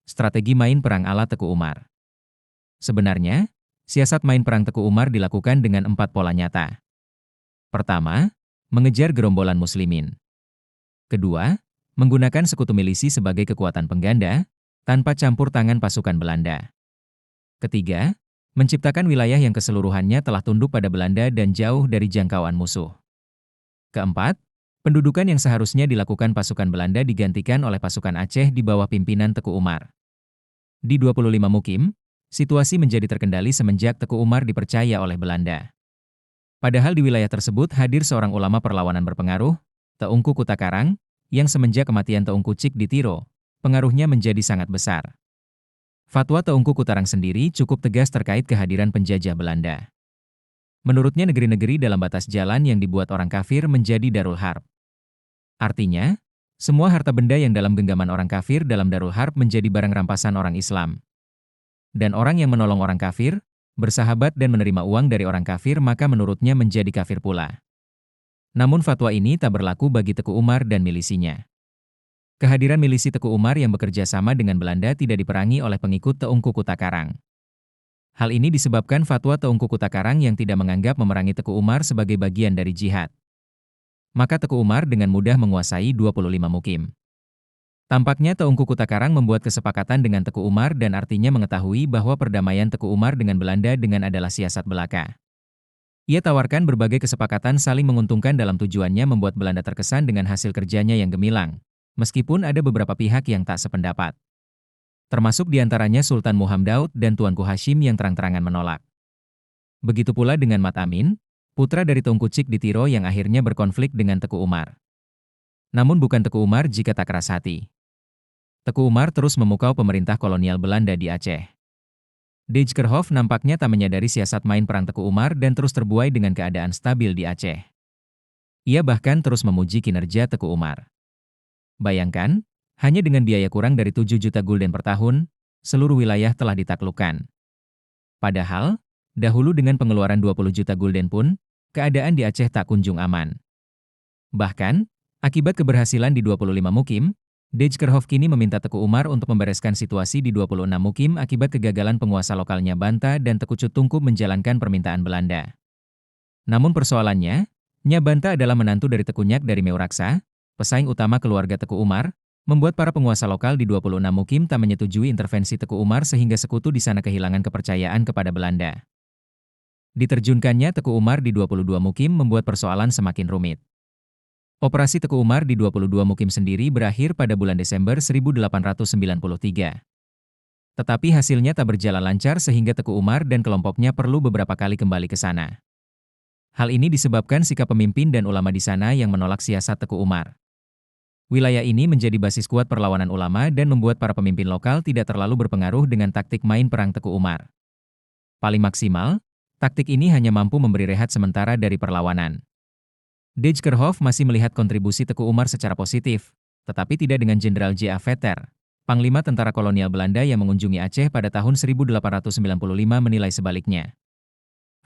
Strategi main perang ala Teku Umar. Sebenarnya, siasat main perang Teku Umar dilakukan dengan 4 pola nyata. Pertama, mengejar gerombolan muslimin. Kedua, menggunakan sekutu milisi sebagai kekuatan pengganda, tanpa campur tangan pasukan Belanda. Ketiga, menciptakan wilayah yang keseluruhannya telah tunduk pada Belanda dan jauh dari jangkauan musuh. Keempat, pendudukan yang seharusnya dilakukan pasukan Belanda digantikan oleh pasukan Aceh di bawah pimpinan Teku Umar. Di 25 Mukim, situasi menjadi terkendali semenjak Teku Umar dipercaya oleh Belanda. Padahal di wilayah tersebut hadir seorang ulama perlawanan berpengaruh, Teungku Kutakarang, yang semenjak kematian Teungku Cik di Tiro, pengaruhnya menjadi sangat besar. Fatwa Teungku Kutarang sendiri cukup tegas terkait kehadiran penjajah Belanda. Menurutnya negeri-negeri dalam batas jalan yang dibuat orang kafir menjadi Darul Harb. Artinya, semua harta benda yang dalam genggaman orang kafir dalam Darul Harb menjadi barang rampasan orang Islam. Dan orang yang menolong orang kafir, bersahabat dan menerima uang dari orang kafir maka menurutnya menjadi kafir pula. Namun fatwa ini tak berlaku bagi Teku Umar dan milisinya. Kehadiran milisi Teku Umar yang bekerja sama dengan Belanda tidak diperangi oleh pengikut Teungku Kutakarang. Hal ini disebabkan fatwa Teungku Kutakarang yang tidak menganggap memerangi Teku Umar sebagai bagian dari jihad. Maka Teku Umar dengan mudah menguasai 25 Mukim. Tampaknya Teungku Kutakarang membuat kesepakatan dengan Teku Umar dan artinya mengetahui bahwa perdamaian Teku Umar dengan Belanda dengan adalah siasat belaka. Ia tawarkan berbagai kesepakatan saling menguntungkan dalam tujuannya membuat Belanda terkesan dengan hasil kerjanya yang gemilang, meskipun ada beberapa pihak yang tak sependapat. Termasuk diantaranya Sultan Muhammad Daud dan Tuanku Hashim yang terang-terangan menolak. Begitu pula dengan Mat Amin, putra dari Teungku Cik di Tiro yang akhirnya berkonflik dengan Teku Umar. Namun bukan Teku Umar jika tak keras hati. Teku Umar terus memukau pemerintah kolonial Belanda di Aceh. Dijkerhof nampaknya tak menyadari siasat main perang Teku Umar dan terus terbuai dengan keadaan stabil di Aceh. Ia bahkan terus memuji kinerja Teku Umar. Bayangkan, hanya dengan biaya kurang dari 7 juta gulden per tahun, seluruh wilayah telah ditaklukkan. Padahal, dahulu dengan pengeluaran 20 juta gulden pun, keadaan di Aceh tak kunjung aman. Bahkan, akibat keberhasilan di 25 Mukim, Dijkerhof kini meminta Teku Umar untuk membereskan situasi di 26 Mukim akibat kegagalan penguasa lokalnya Banta dan Teku Cutungku menjalankan permintaan Belanda. Namun persoalannya, Nya Banta adalah menantu dari Teku Nyak dari Meuraksa, pesaing utama keluarga Teku Umar, membuat para penguasa lokal di 26 Mukim tak menyetujui intervensi Teku Umar sehingga sekutu di sana kehilangan kepercayaan kepada Belanda. Diterjunkannya Teku Umar di 22 Mukim membuat persoalan semakin rumit. Operasi Teku Umar di 22 Mukim sendiri berakhir pada bulan Desember 1893. Tetapi hasilnya tak berjalan lancar sehingga Teku Umar dan kelompoknya perlu beberapa kali kembali ke sana. Hal ini disebabkan sikap pemimpin dan ulama di sana yang menolak siasat Teku Umar. Wilayah ini menjadi basis kuat perlawanan ulama dan membuat para pemimpin lokal tidak terlalu berpengaruh dengan taktik main perang Teku Umar. Paling maksimal, taktik ini hanya mampu memberi rehat sementara dari perlawanan. Dijkerhof masih melihat kontribusi Teku Umar secara positif, tetapi tidak dengan Jenderal J.A. Vetter, Panglima Tentara Kolonial Belanda yang mengunjungi Aceh pada tahun 1895 menilai sebaliknya.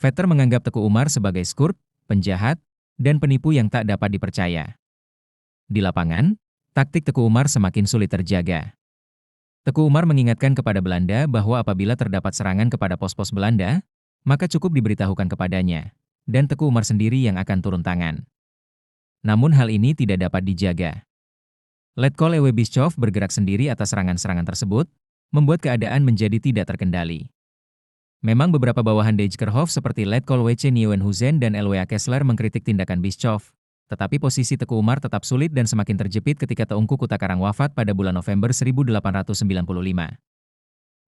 Vetter menganggap Teku Umar sebagai skurt, penjahat, dan penipu yang tak dapat dipercaya. Di lapangan, taktik Teku Umar semakin sulit terjaga. Teku Umar mengingatkan kepada Belanda bahwa apabila terdapat serangan kepada pos-pos Belanda, maka cukup diberitahukan kepadanya, dan Teku Umar sendiri yang akan turun tangan. Namun hal ini tidak dapat dijaga. Letkol Ewe Bischoff bergerak sendiri atas serangan-serangan tersebut, membuat keadaan menjadi tidak terkendali. Memang beberapa bawahan Dijkerhof seperti Letkol W.C. Nieuwenhuizen dan L.W.A. Kessler mengkritik tindakan Bischoff, tetapi posisi Teku Umar tetap sulit dan semakin terjepit ketika Teungku Kutakarang wafat pada bulan November 1895.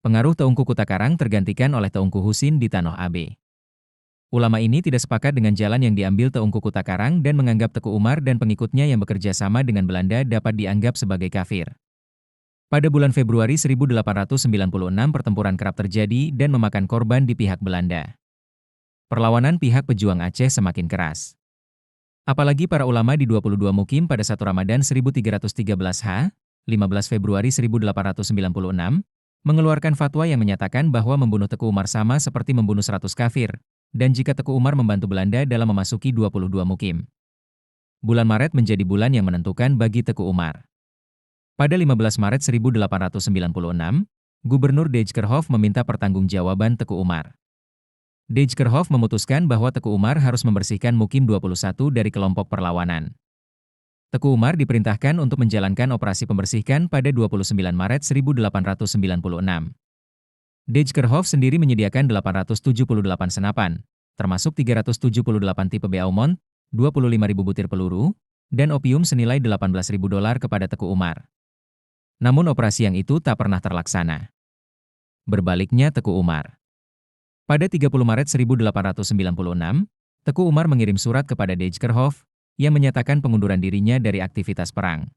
Pengaruh Teungku Kutakarang tergantikan oleh Teungku Husin di Tanoh Abe. Ulama ini tidak sepakat dengan jalan yang diambil Teungku Kutakarang dan menganggap Teku Umar dan pengikutnya yang bekerja sama dengan Belanda dapat dianggap sebagai kafir. Pada bulan Februari 1896 pertempuran kerap terjadi dan memakan korban di pihak Belanda. Perlawanan pihak pejuang Aceh semakin keras. Apalagi para ulama di 22 Mukim pada 1 Ramadan 1313 H, 15 Februari 1896, mengeluarkan fatwa yang menyatakan bahwa membunuh Teku Umar sama seperti membunuh 100 kafir, dan jika Teku Umar membantu Belanda dalam memasuki 22 Mukim. Bulan Maret menjadi bulan yang menentukan bagi Teku Umar. Pada 15 Maret 1896, Gubernur Dijkerhof meminta pertanggungjawaban Teku Umar. Dijkerhof memutuskan bahwa Teku Umar harus membersihkan Mukim 21 dari kelompok perlawanan. Teku Umar diperintahkan untuk menjalankan operasi pembersihan pada 29 Maret 1896. Dijkerhof sendiri menyediakan 878 senapan, termasuk 378 tipe Beaumont, 25.000 butir peluru, dan opium senilai $18.000 kepada Teku Umar. Namun operasi yang itu tak pernah terlaksana. Berbaliknya Teku Umar. Pada 30 Maret 1896, Teku Umar mengirim surat kepada Dijkerhof yang menyatakan pengunduran dirinya dari aktivitas perang.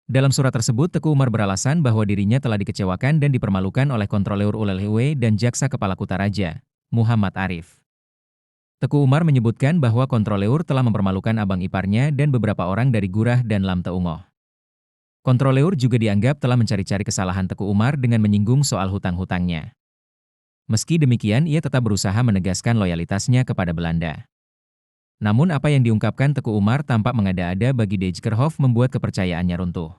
Dalam surat tersebut, Teku Umar beralasan bahwa dirinya telah dikecewakan dan dipermalukan oleh Kontroleur ULLW dan Jaksa Kepala Kutaraja, Muhammad Arif. Teku Umar menyebutkan bahwa Kontroleur telah mempermalukan abang iparnya dan beberapa orang dari Gurah dan Lam Teungoh. Kontroleur juga dianggap telah mencari-cari kesalahan Teku Umar dengan menyinggung soal hutang-hutangnya. Meski demikian, ia tetap berusaha menegaskan loyalitasnya kepada Belanda. Namun apa yang diungkapkan Teku Umar tampak mengada-ada bagi Dijkerhof membuat kepercayaannya runtuh.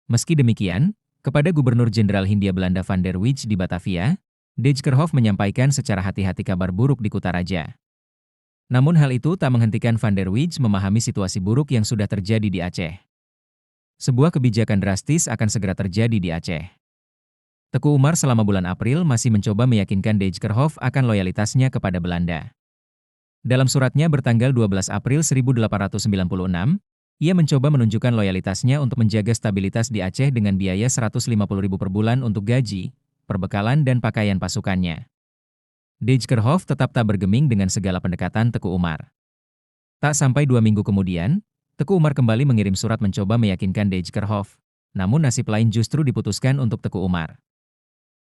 Meski demikian, kepada Gubernur Jenderal Hindia Belanda Van der Wijk di Batavia, Dijkerhof menyampaikan secara hati-hati kabar buruk di Kutaraja. Namun hal itu tak menghentikan Van der Wijk memahami situasi buruk yang sudah terjadi di Aceh. Sebuah kebijakan drastis akan segera terjadi di Aceh. Teku Umar selama bulan April masih mencoba meyakinkan Dijkerhof akan loyalitasnya kepada Belanda. Dalam suratnya bertanggal 12 April 1896, ia mencoba menunjukkan loyalitasnya untuk menjaga stabilitas di Aceh dengan biaya 150.000 per bulan untuk gaji, perbekalan dan pakaian pasukannya. Dijkerhof tetap tak bergeming dengan segala pendekatan Teku Umar. Tak sampai 2 minggu kemudian, Teku Umar kembali mengirim surat mencoba meyakinkan Dijkerhof, namun nasib lain justru diputuskan untuk Teku Umar.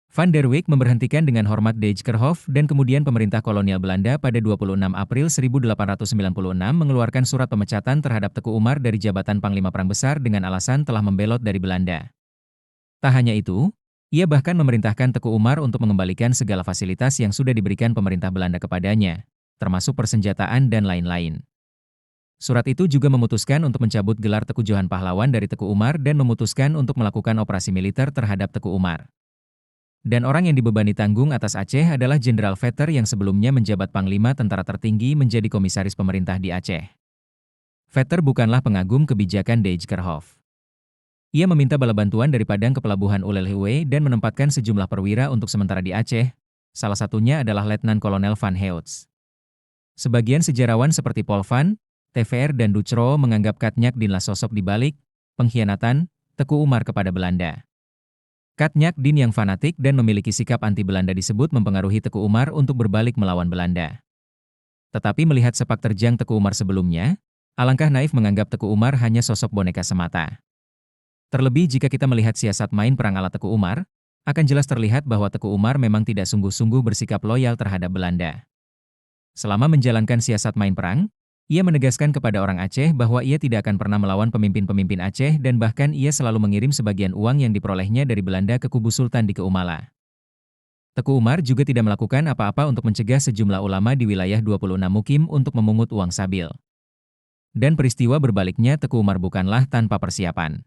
Van der Wijk memberhentikan dengan hormat Dijkerhof dan kemudian pemerintah kolonial Belanda pada 26 April 1896 mengeluarkan surat pemecatan terhadap Teku Umar dari jabatan Panglima Perang Besar dengan alasan telah membelot dari Belanda. Tak hanya itu, ia bahkan memerintahkan Teku Umar untuk mengembalikan segala fasilitas yang sudah diberikan pemerintah Belanda kepadanya, termasuk persenjataan dan lain-lain. Surat itu juga memutuskan untuk mencabut gelar Teku Johan Pahlawan dari Teku Umar dan memutuskan untuk melakukan operasi militer terhadap Teku Umar. Dan orang yang dibebani tanggung atas Aceh adalah Jenderal Vetter yang sebelumnya menjabat Panglima Tentara Tertinggi menjadi komisaris pemerintah di Aceh. Vetter bukanlah pengagum kebijakan Dijkerhof. Ia meminta bala bantuan dari Padang ke pelabuhan ULLW dan menempatkan sejumlah perwira untuk sementara di Aceh, salah satunya adalah Letnan Kolonel Van Heots. Sebagian sejarawan seperti Paul Van, TVR dan Ducro menganggap Katnyak Dinlah sosok di balik pengkhianatan Teku Umar kepada Belanda. Katnyak Din yang fanatik dan memiliki sikap anti-Belanda disebut mempengaruhi Teku Umar untuk berbalik melawan Belanda. Tetapi melihat sepak terjang Teku Umar sebelumnya, alangkah naif menganggap Teku Umar hanya sosok boneka semata. Terlebih jika kita melihat siasat main perang ala Teku Umar, akan jelas terlihat bahwa Teku Umar memang tidak sungguh-sungguh bersikap loyal terhadap Belanda. Selama menjalankan siasat main perang, ia menegaskan kepada orang Aceh bahwa ia tidak akan pernah melawan pemimpin-pemimpin Aceh dan bahkan ia selalu mengirim sebagian uang yang diperolehnya dari Belanda ke kubu Sultan di Keumala. Teku Umar juga tidak melakukan apa-apa untuk mencegah sejumlah ulama di wilayah 26 Mukim untuk memungut uang sabil. Dan peristiwa berbaliknya Teku Umar bukanlah tanpa persiapan.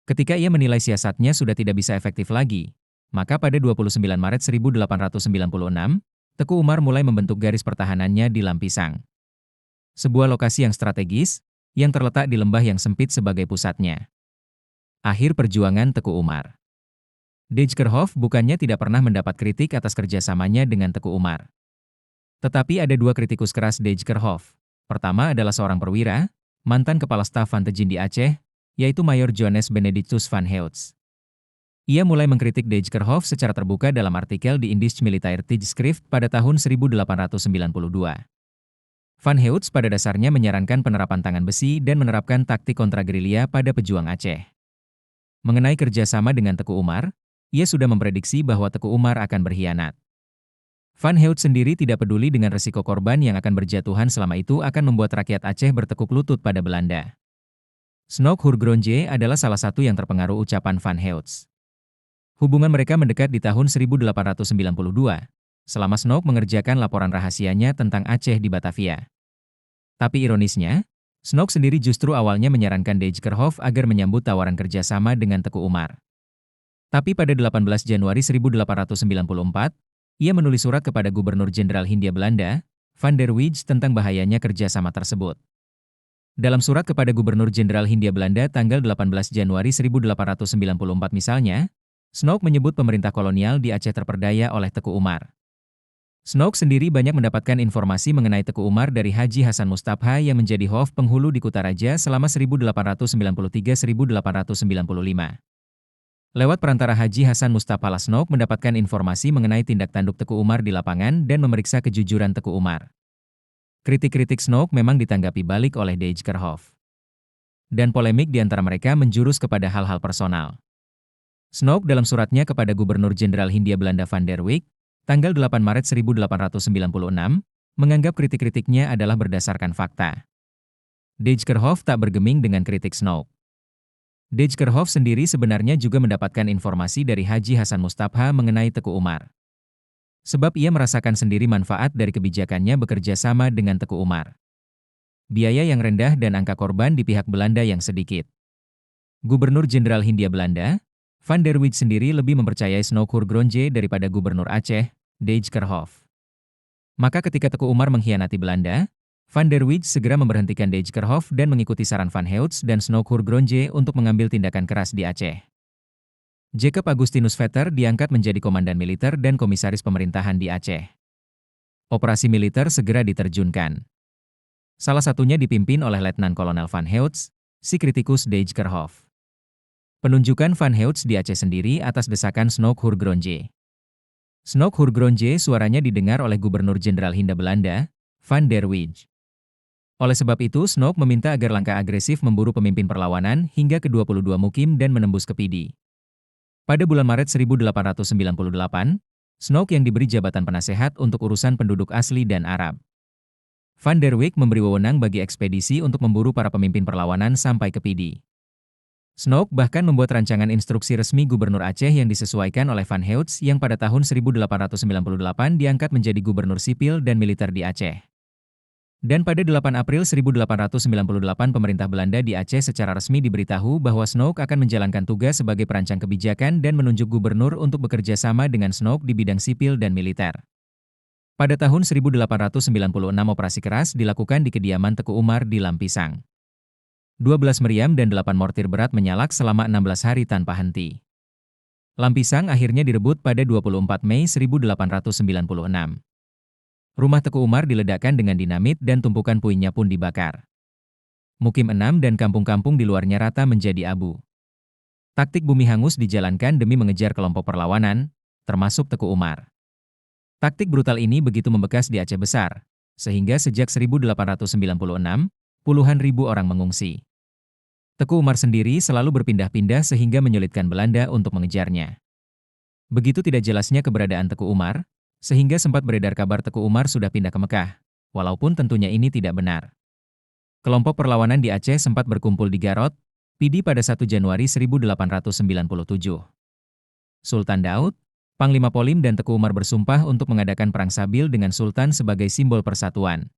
Ketika ia menilai siasatnya sudah tidak bisa efektif lagi, maka pada 29 Maret 1896, Teku Umar mulai membentuk garis pertahanannya di Lampisang. Sebuah lokasi yang strategis, yang terletak di lembah yang sempit sebagai pusatnya. Akhir perjuangan Teku Umar. Dijkerhof bukannya tidak pernah mendapat kritik atas kerjasamanya dengan Teku Umar. Tetapi ada dua kritikus keras Dijkerhof. Pertama adalah seorang perwira, mantan kepala staf Van Tejin di Aceh, yaitu Mayor Johannes Benedictus Van Heots. Ia mulai mengkritik Dijkerhof secara terbuka dalam artikel di Indische Militaire Tijdschrift pada tahun 1892. Van Heots pada dasarnya menyarankan penerapan tangan besi dan menerapkan taktik kontragerilya pada pejuang Aceh. Mengenai kerjasama dengan Teku Umar, ia sudah memprediksi bahwa Teku Umar akan berkhianat. Van Heots sendiri tidak peduli dengan resiko korban yang akan berjatuhan selama itu akan membuat rakyat Aceh bertekuk lutut pada Belanda. Snoek Hurgronje adalah salah satu yang terpengaruh ucapan Van Heots. Hubungan mereka mendekat di tahun 1892, selama Snoek mengerjakan laporan rahasianya tentang Aceh di Batavia. Tapi ironisnya, Snook sendiri justru awalnya menyarankan Dijkerhoff agar menyambut tawaran kerjasama dengan Teku Umar. Tapi pada 18 Januari 1894, ia menulis surat kepada Gubernur Jenderal Hindia Belanda, Van der Wijs tentang bahayanya kerjasama tersebut. Dalam surat kepada Gubernur Jenderal Hindia Belanda tanggal 18 Januari 1894 misalnya, Snook menyebut pemerintah kolonial di Aceh terperdaya oleh Teku Umar. Snook sendiri banyak mendapatkan informasi mengenai Teku Umar dari Haji Hasan Mustapha yang menjadi Hof penghulu di Kutaraja selama 1893–1895. Lewat perantara Haji Hasan Mustapha lah Snook mendapatkan informasi mengenai tindak tanduk Teku Umar di lapangan dan memeriksa kejujuran Teku Umar. Kritik-kritik Snook memang ditanggapi balik oleh Dijkerhoff. Dan polemik di antara mereka menjurus kepada hal-hal personal. Snook dalam suratnya kepada Gubernur Jenderal Hindia Belanda Van der Wijk, tanggal 8 Maret 1896, menganggap kritik-kritiknya adalah berdasarkan fakta. Dijkerhoff tak bergeming dengan kritik Snook. Dijkerhoff sendiri sebenarnya juga mendapatkan informasi dari Haji Hasan Mustapha mengenai Teku Umar. Sebab ia merasakan sendiri manfaat dari kebijakannya bekerja sama dengan Teku Umar. Biaya yang rendah dan angka korban di pihak Belanda yang sedikit. Gubernur Jenderal Hindia Belanda, Van der Wijs sendiri lebih mempercayai Snook Hurgronje daripada Gubernur Aceh, Dijkerhoff. Maka ketika Teku Umar mengkhianati Belanda, Van der Wijs segera memberhentikan Dijkerhoff dan mengikuti saran Van Heouts dan Snook Hurgronje untuk mengambil tindakan keras di Aceh. Jacob Agustinus Vetter diangkat menjadi komandan militer dan komisaris pemerintahan di Aceh. Operasi militer segera diterjunkan. Salah satunya dipimpin oleh Letnan Kolonel Van Heouts, si kritikus Dijkerhoff. Penunjukan Van Heouts di Aceh sendiri atas desakan Snook Hurgronje. Snook Hurgronje suaranya didengar oleh Gubernur Jenderal Hindia Belanda, Van der Wijs. Oleh sebab itu Snook meminta agar langkah agresif memburu pemimpin perlawanan hingga ke 22 mukim dan menembus ke Pidi. Pada bulan Maret 1898, Snook yang diberi jabatan penasehat untuk urusan penduduk asli dan Arab. Van der Wijk memberi wewenang bagi ekspedisi untuk memburu para pemimpin perlawanan sampai ke Pidi. Snook bahkan membuat rancangan instruksi resmi Gubernur Aceh yang disesuaikan oleh Van Heouts yang pada tahun 1898 diangkat menjadi gubernur sipil dan militer di Aceh. Dan pada 8 April 1898 pemerintah Belanda di Aceh secara resmi diberitahu bahwa Snook akan menjalankan tugas sebagai perancang kebijakan dan menunjuk gubernur untuk bekerja sama dengan Snook di bidang sipil dan militer. Pada tahun 1896 operasi keras dilakukan di kediaman Teku Umar di Lampisang. 12 meriam dan 8 mortir berat menyalak selama 16 hari tanpa henti. Lampisang akhirnya direbut pada 24 Mei 1896. Rumah Teku Umar diledakkan dengan dinamit dan tumpukan puingnya pun dibakar. Mukim 6 dan kampung-kampung di luarnya rata menjadi abu. Taktik bumi hangus dijalankan demi mengejar kelompok perlawanan, termasuk Teku Umar. Taktik brutal ini begitu membekas di Aceh Besar, sehingga sejak 1896, puluhan ribu orang mengungsi. Teku Umar sendiri selalu berpindah-pindah sehingga menyulitkan Belanda untuk mengejarnya. Begitu tidak jelasnya keberadaan Teku Umar, sehingga sempat beredar kabar Teku Umar sudah pindah ke Mekah, walaupun tentunya ini tidak benar. Kelompok perlawanan di Aceh sempat berkumpul di Garot, Pidi pada 1 Januari 1897. Sultan Daud, Panglima Polim dan Teku Umar bersumpah untuk mengadakan perang sabil dengan Sultan sebagai simbol persatuan.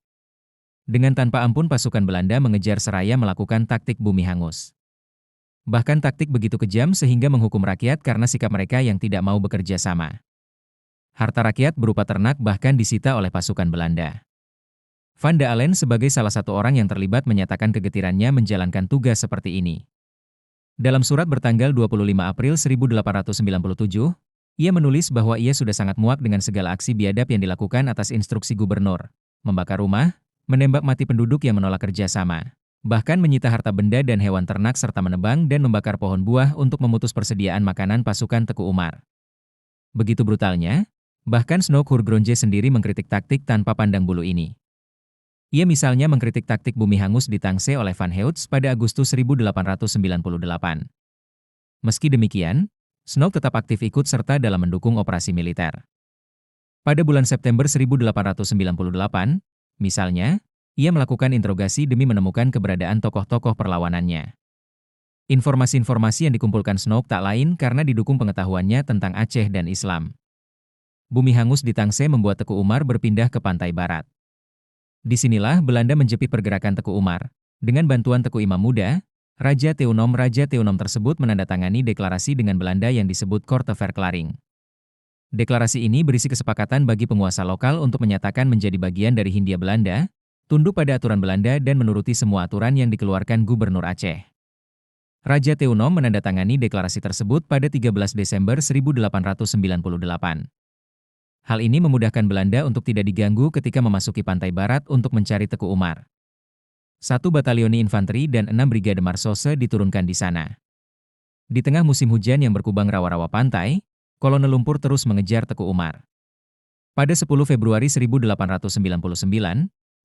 Dengan tanpa ampun pasukan Belanda mengejar seraya melakukan taktik bumi hangus. Bahkan taktik begitu kejam sehingga menghukum rakyat karena sikap mereka yang tidak mau bekerja sama. Harta rakyat berupa ternak bahkan disita oleh pasukan Belanda. Van de Allen sebagai salah satu orang yang terlibat menyatakan kegetirannya menjalankan tugas seperti ini. Dalam surat bertanggal 25 April 1897, ia menulis bahwa ia sudah sangat muak dengan segala aksi biadab yang dilakukan atas instruksi gubernur, membakar rumah, menembak mati penduduk yang menolak kerjasama, bahkan menyita harta benda dan hewan ternak serta menebang dan membakar pohon buah untuk memutus persediaan makanan pasukan Teku Umar. Begitu brutalnya, bahkan Snook Hurgronje sendiri mengkritik taktik tanpa pandang bulu ini. Ia misalnya mengkritik taktik bumi hangus di Tangsel oleh Van Heouts pada Agustus 1898. Meski demikian, Snook tetap aktif ikut serta dalam mendukung operasi militer. Pada bulan September 1898, misalnya, ia melakukan interogasi demi menemukan keberadaan tokoh-tokoh perlawanannya. Informasi-informasi yang dikumpulkan Snook tak lain karena didukung pengetahuannya tentang Aceh dan Islam. Bumi hangus di Tangsel membuat Teku Umar berpindah ke pantai barat. Disinilah Belanda menjepit pergerakan Teku Umar, Dengan bantuan Teku Imam Muda, Raja Teunom tersebut menandatangani deklarasi dengan Belanda yang disebut Korte Verklaring. Deklarasi ini berisi kesepakatan bagi penguasa lokal untuk menyatakan menjadi bagian dari Hindia Belanda, tunduk pada aturan Belanda dan menuruti semua aturan yang dikeluarkan Gubernur Aceh. Raja Teunom menandatangani deklarasi tersebut pada 13 Desember 1898. Hal ini memudahkan Belanda untuk tidak diganggu ketika memasuki pantai barat untuk mencari Teku Umar. 1 batalioni infanteri dan 6 brigade marsose diturunkan di sana. Di tengah musim hujan yang berkubang rawa-rawa pantai, kolonel lumpur terus mengejar Teku Umar. Pada 10 Februari 1899,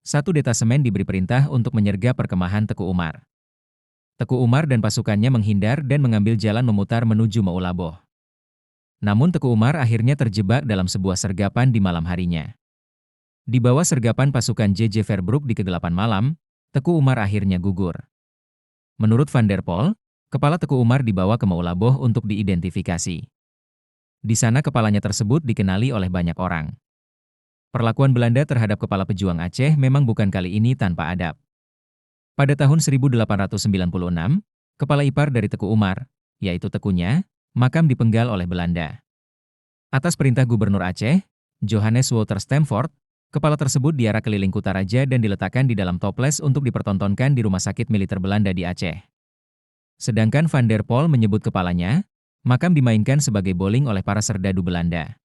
1 detasemen diberi perintah untuk menyergap perkemahan Teku Umar. Teku Umar dan pasukannya menghindar dan mengambil jalan memutar menuju Maulaboh. Namun Teku Umar akhirnya terjebak dalam sebuah sergapan di malam harinya. Di bawah sergapan pasukan J.J. Verbroek di kegelapan malam, Teku Umar akhirnya gugur. Menurut Van der Pol, kepala Teku Umar dibawa ke Maulaboh untuk diidentifikasi. Di sana kepalanya tersebut dikenali oleh banyak orang. Perlakuan Belanda terhadap kepala pejuang Aceh memang bukan kali ini tanpa adab. Pada tahun 1896, kepala ipar dari Teku Umar, yaitu Tekunya, makam dipenggal oleh Belanda. Atas perintah Gubernur Aceh, Johannes Walter Stamford, kepala tersebut diarak keliling Kutaraja dan diletakkan di dalam toples untuk dipertontonkan di rumah sakit militer Belanda di Aceh. Sedangkan Van der Pol menyebut kepalanya, makam dimainkan sebagai bowling oleh para serdadu Belanda.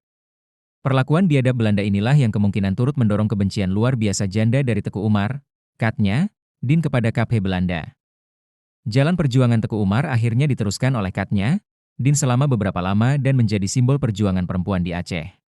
Perlakuan biadab Belanda inilah yang kemungkinan turut mendorong kebencian luar biasa janda dari Teku Umar, Katnya, Din kepada Kaphe Belanda. Jalan perjuangan Teku Umar akhirnya diteruskan oleh Katnya, Din selama beberapa lama dan menjadi simbol perjuangan perempuan di Aceh.